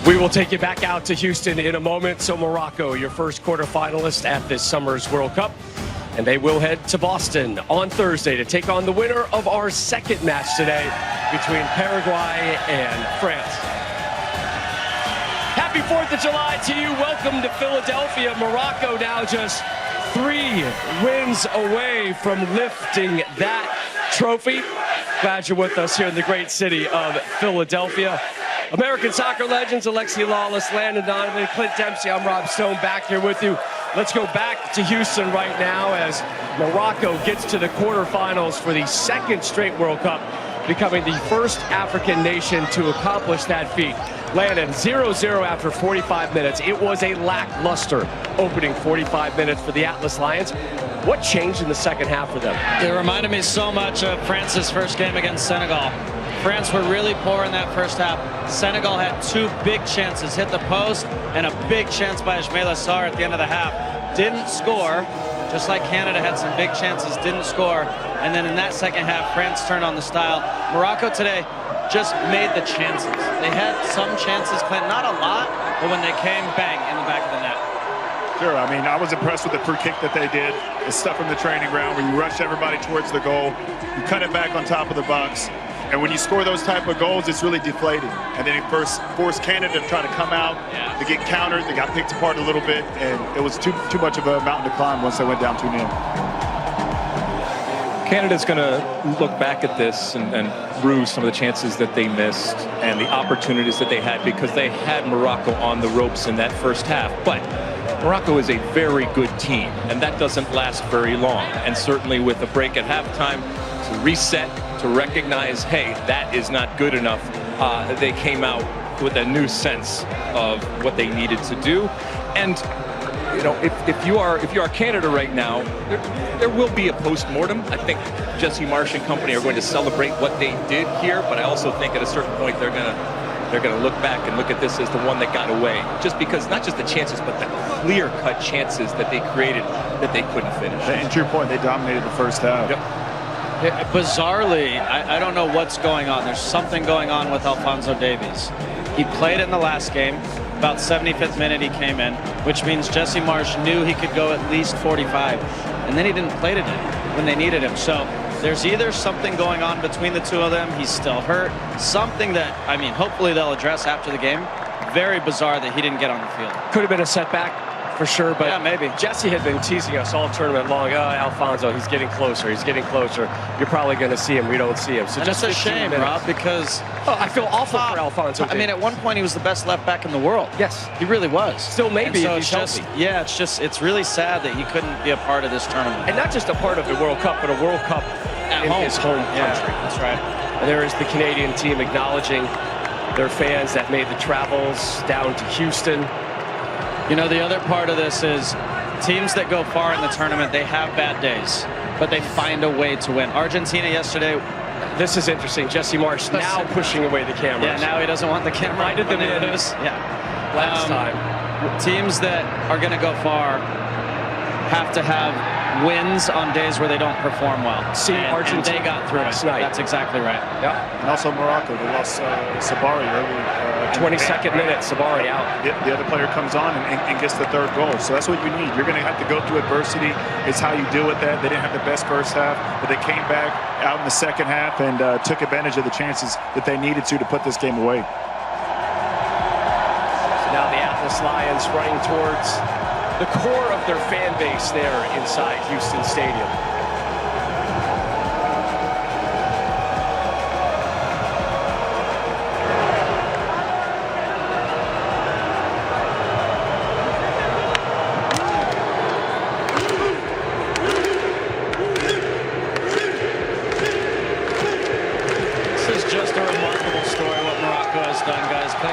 We will take you back out to Houston in a moment. So Morocco, your first quarterfinalist at this summer's World Cup. And they will head to Boston on Thursday to take on the winner of our second match today between Paraguay and France. Happy 4th of July to you. Welcome to Philadelphia. Morocco now just 3 wins away from lifting that trophy. Glad you're with us here in the great city of Philadelphia. American soccer legends, Alexi Lawless, Landon Donovan, Clint Dempsey. I'm Rob Stone back here with you. Let's go back to Houston right now as Morocco gets to the quarterfinals for the second straight World Cup, becoming the first African nation to accomplish that feat. Landon, 0-0 after 45 minutes. It was a lackluster opening 45 minutes for the Atlas Lions. What changed in the second half for them? It reminded me so much of France's first game against Senegal. France were really poor in that first half. Senegal had 2 big chances, hit the post, and a big chance by Ismaila Sarr at the end of the half. Didn't score, just like Canada had some big chances, didn't score. And then in that second half, France turned on the style. Morocco today just made the chances. They had some chances, Clint, not a lot, but when they came, bang, in the back of the net. Sure, I mean, I was impressed with the free kick that they did. The stuff in the training ground where you rush everybody towards the goal, you cut it back on top of the box. And when you score those type of goals, it's really deflating. And then it first forced Canada to try to come out, to get countered. They got picked apart a little bit, and it was too much of a mountain to climb once they went down 2-0. Canada's going to look back at this and rue some of the chances that they missed and the opportunities that they had, because they had Morocco on the ropes in that first half. But Morocco is a very good team, and that doesn't last very long. And certainly with a break at halftime to reset, to recognize, hey, that is not good enough, they came out with a new sense of what they needed to do. And you know, if you are Canada right now, there will be a post-mortem. I think Jesse Marsh and company are going to celebrate what they did here, but I also think at a certain point they're gonna look back and look at this as the one that got away, just because not just the chances, but the clear-cut chances that they created that they couldn't finish. And to your point, they dominated the first half. Yep. Bizarrely, I don't know what's going on. There's something going on with Alphonso Davies. He played in the last game. About 75th minute he came in, which means Jesse Marsh knew he could go at least 45. And then he didn't play today when they needed him. So there's either something going on between the two of them. He's still hurt. Something that, I mean, hopefully they'll address after the game. Very bizarre that he didn't get on the field. Could have been a setback for sure, but yeah, maybe. Jesse had been teasing us all tournament long. Alphonso, he's getting closer. He's getting closer. You're probably going to see him. We don't see him. So and just it's a shame, Rob, because I feel awful for Alphonso. I mean, at one point he was the best left back in the world. Yes, he really was. Still maybe so if he's healthy. Yeah, it's really sad that he couldn't be a part of this tournament. And not just a part of the World Cup, but a World Cup in his home country. Yeah, that's right. And there is the Canadian team acknowledging their fans that made the travels down to Houston. You know, the other part of this is teams that go far in the tournament, they have bad days, but they find a way to win. Argentina yesterday. This is interesting. Jesse Marsh now pushing away the cameras. Yeah, now he doesn't want the camera. Reminded them in last time. Teams that are going to go far have to have wins on days where they don't perform well. See, Argentina, they got through it. That's exactly right. Yeah. And also Morocco, they lost Sabari early. 22nd minute, Sabari out. The other player comes on and gets the 3rd goal. So that's what you need. You're going to have to go through adversity. It's how you deal with that. They didn't have the best first half, but they came back out in the second half and took advantage of the chances that they needed to put this game away. So now the Atlas Lions running towards the core of their fan base there inside Houston Stadium.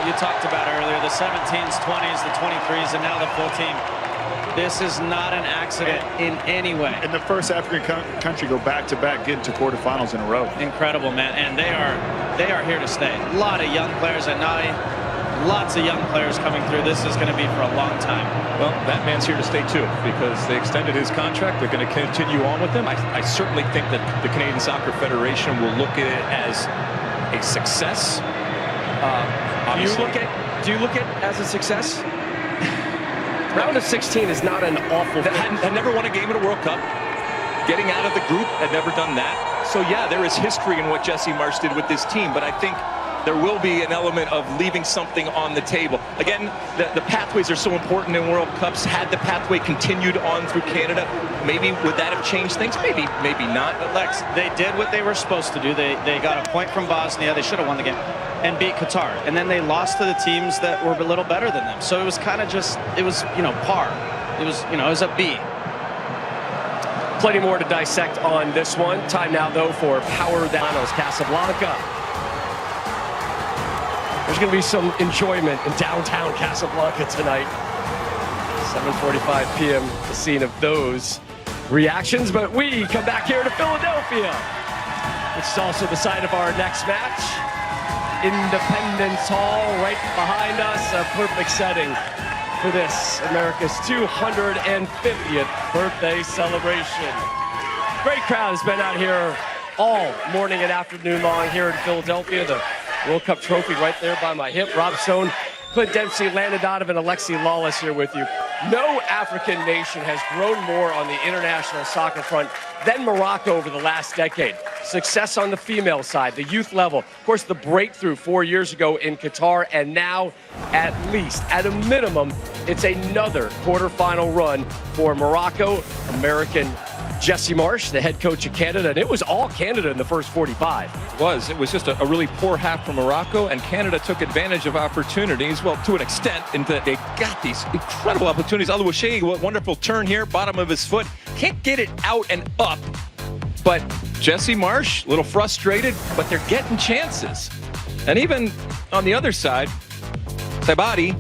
You talked about earlier, the 17s, 20s, the 23s, and now the full team. This is not an accident in any way. And the first African country go back-to-back, get into quarterfinals in a row. Incredible, man. And they are here to stay. A lot of young players at 9. Lots of young players coming through. This is going to be for a long time. Well, that man's here to stay too, because they extended his contract. They're going to continue on with him. I certainly think that the Canadian Soccer Federation will look at it as a success. You look at do you look at as a success? Round of 16 is not an awful thing. Had never won a game in a World Cup. Getting out of the group, had never done that. So yeah, there is history in what Jesse Marsch did with this team, but I think there will be an element of leaving something on the table. Again, the pathways are so important in World Cups. Had the pathway continued on through Canada, maybe would that have changed things? Maybe not. But Lex, they did what they were supposed to do. They got a point from Bosnia. They should have won the game and beat Qatar. And then they lost to the teams that were a little better than them. So it was kind of just, it was, par. It was, it was a B. Plenty more to dissect on this one. Time now, though, for Power Downers Casablanca. There's going to be some enjoyment in downtown Casablanca tonight. 7:45 p.m., the scene of those reactions. But we come back here to Philadelphia, which is also the site of our next match. Independence Hall right behind us, a perfect setting for this, America's 250th birthday celebration. Great crowd has been out here all morning and afternoon long here in Philadelphia. The World Cup trophy right there by my hip. Rob Stone, Clint Dempsey, Landon Donovan, Alexi Lawless here with you. No African nation has grown more on the international soccer front than Morocco over the last decade. Success on the female side, the youth level. Of course, the breakthrough 4 years ago in Qatar, and now, at least, at a minimum, it's another quarterfinal run for Morocco. American Jesse Marsch, the head coach of Canada, and it was all Canada in the first 45. It was just a really poor half from Morocco, and Canada took advantage of opportunities, well, to an extent, in that they got these incredible opportunities. Alouache, wonderful turn here, bottom of his foot, can't get it out and up, but Jesse Marsch, a little frustrated, but they're getting chances. And even on the other side, Sabati,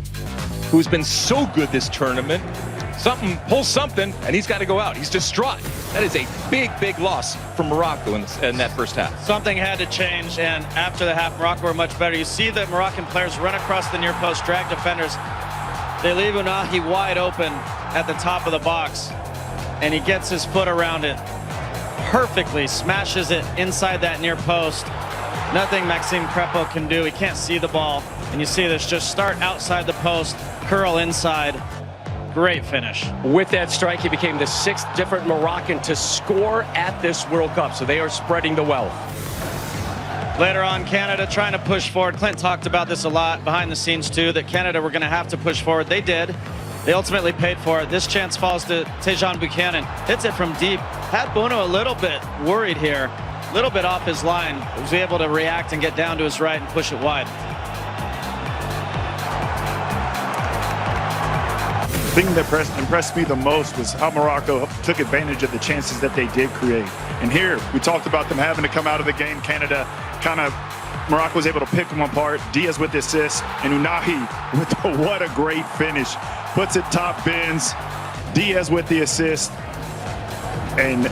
who's been so good this tournament, pulls something, and he's got to go out. He's distraught. That is a big loss for Morocco in that first half. Something had to change, and after the half, Morocco were much better. You see the Moroccan players run across the near post, drag defenders. They leave Unahi wide open at the top of the box, and he gets his foot around it perfectly, smashes it inside that near post. Nothing Maxime Crepeau can do. He can't see the ball, and you see this just start outside the post, curl inside. Great finish. With that strike, he became the 6th different Moroccan to score at this World Cup, so they are spreading the wealth. Later on, Canada trying to push forward. Clint talked about this a lot behind the scenes too, that Canada were going to have to push forward. They did. They ultimately paid for it. This chance falls to Tejan Buchanan. Hits it from deep. Had Bono a little bit worried here, a little bit off his line. Was able to react and get down to his right and push it wide. The thing that impressed me the most was how Morocco took advantage of the chances that they did create. And here, we talked about them having to come out of the game. Canada Morocco was able to pick them apart. Diaz with the assist, and Unahi with what a great finish. Puts it top bins. Diaz with the assist. And,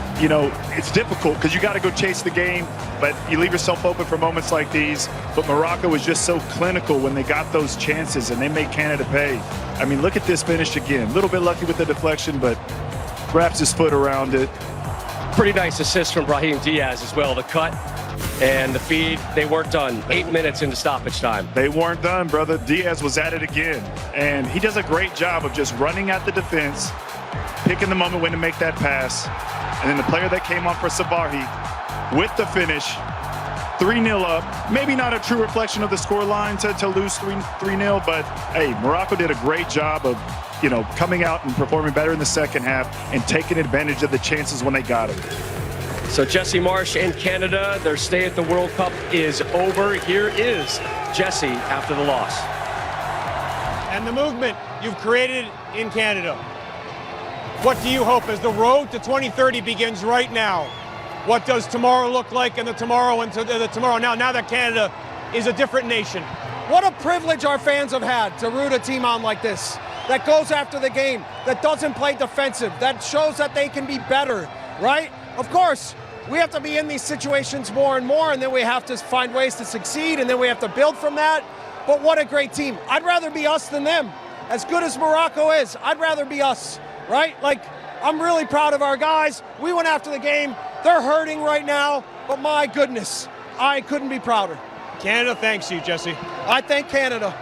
it's difficult because you got to go chase the game, but you leave yourself open for moments like these. But Morocco was just so clinical when they got those chances, and they made Canada pay. I mean, look at this finish again. A little bit lucky with the deflection, but wraps his foot around it. Pretty nice assist from Brahim Diaz as well. The cut and the feed, they weren't done. 8 minutes into stoppage time. They weren't done, brother. Diaz was at it again. And he does a great job of just running at the defense, picking the moment when to make that pass. And then the player that came on for Sabahi with the finish, 3-0 up. Maybe not a true reflection of the scoreline to lose 3-0, but hey, Morocco did a great job of, coming out and performing better in the second half and taking advantage of the chances when they got it. So Jesse Marsch and Canada, their stay at the World Cup is over. Here is Jesse after the loss. And the movement you've created in Canada. What do you hope as the road to 2030 begins right now? What does tomorrow look like and the tomorrow now that Canada is a different nation? What a privilege our fans have had to root a team on like this, that goes after the game, that doesn't play defensive, that shows that they can be better, right? Of course, we have to be in these situations more and more, and then we have to find ways to succeed, and then we have to build from that. But what a great team. I'd rather be us than them. As good as Morocco is, I'd rather be us, right? I'm really proud of our guys. We went after the game. They're hurting right now, but my goodness, I couldn't be prouder. Canada thanks you, Jesse. I thank Canada.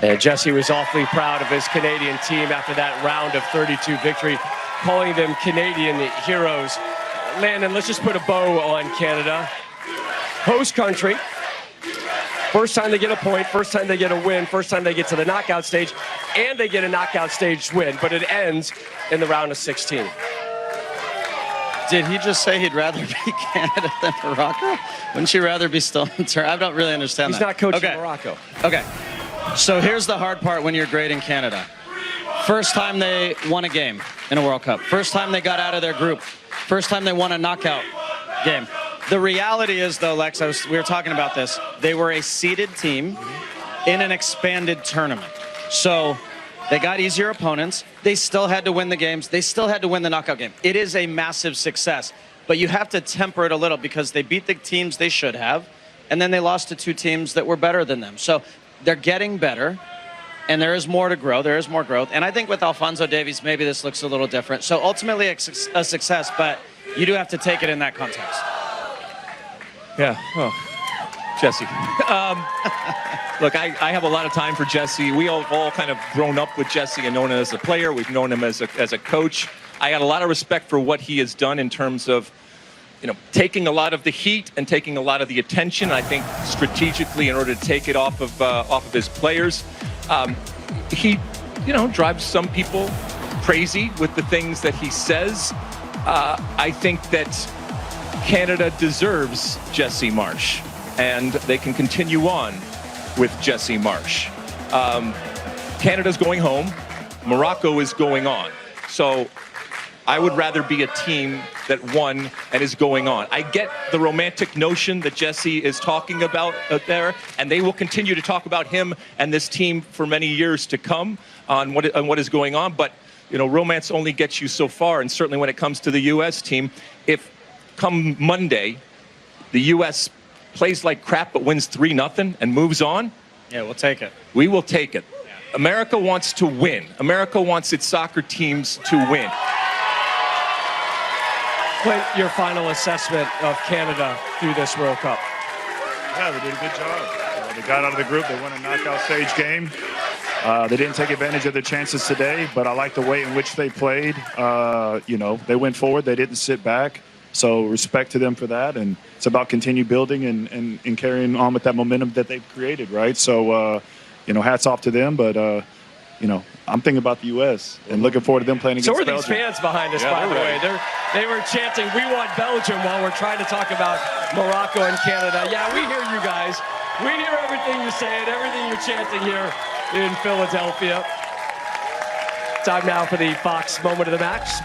And Jesse was awfully proud of his Canadian team after that round of 32 victory, calling them Canadian heroes. Landon, let's just put a bow on Canada. Host country. First time they get a point, first time they get a win, first time they get to the knockout stage, and they get a knockout stage win, but it ends in the round of 16. Did he just say he'd rather be Canada than Morocco? Wouldn't you rather be still in turn? I don't really understand He's that. not coaching Morocco. Okay. So here's the hard part when you're grading Canada. First time they won a game in a World Cup. First time they got out of their group. First time they won a knockout game. The reality is, though, Lex, we were talking about this. They were a seeded team in an expanded tournament. So they got easier opponents. They still had to win the games. They still had to win the knockout game. It is a massive success. But you have to temper it a little because they beat the teams they should have, and then they lost to two teams that were better than them. So they're getting better, and there is more to grow. There is more growth. And I think with Alphonso Davies, maybe this looks a little different. So ultimately a success, but you do have to take it in that context. Yeah, well, Jesse. Look, I have a lot of time for Jesse. We all kind of grown up with Jesse and known him as a player. We've known him as a coach. I got a lot of respect for what he has done in terms of, taking a lot of the heat and taking a lot of the attention. I think strategically, in order to take it off of his players, he, drives some people crazy with the things that he says. I think that Canada deserves Jesse Marsch, and they can continue on with Jesse Marsch. Canada's going home. Morocco is going on. So I would rather be a team that won and is going on. I get the romantic notion that Jesse is talking about there, and they will continue to talk about him and this team for many years to come on what is going on. But, romance only gets you so far, and certainly when it comes to the U.S. team, if come Monday, the U.S. plays like crap but wins 3-0 and moves on, yeah, we'll take it. We will take it. America wants to win. America wants its soccer teams to win. Clint, your final assessment of Canada through this World Cup. Yeah, they did a good job. They got out of the group. They won a knockout stage game. They didn't take advantage of their chances today, but I like the way in which they played. They went forward. They didn't sit back. So respect to them for that. And it's about continue building and carrying on with that momentum that they've created, right? So, hats off to them. But, I'm thinking about the U.S. and looking forward to them playing against Belgium. So are these fans behind us, by the way. They were chanting, "We want Belgium," while we're trying to talk about Morocco and Canada. Yeah, we hear you guys. We hear everything you're saying, everything you're chanting here in Philadelphia. Time now for the Fox Moment of the Match.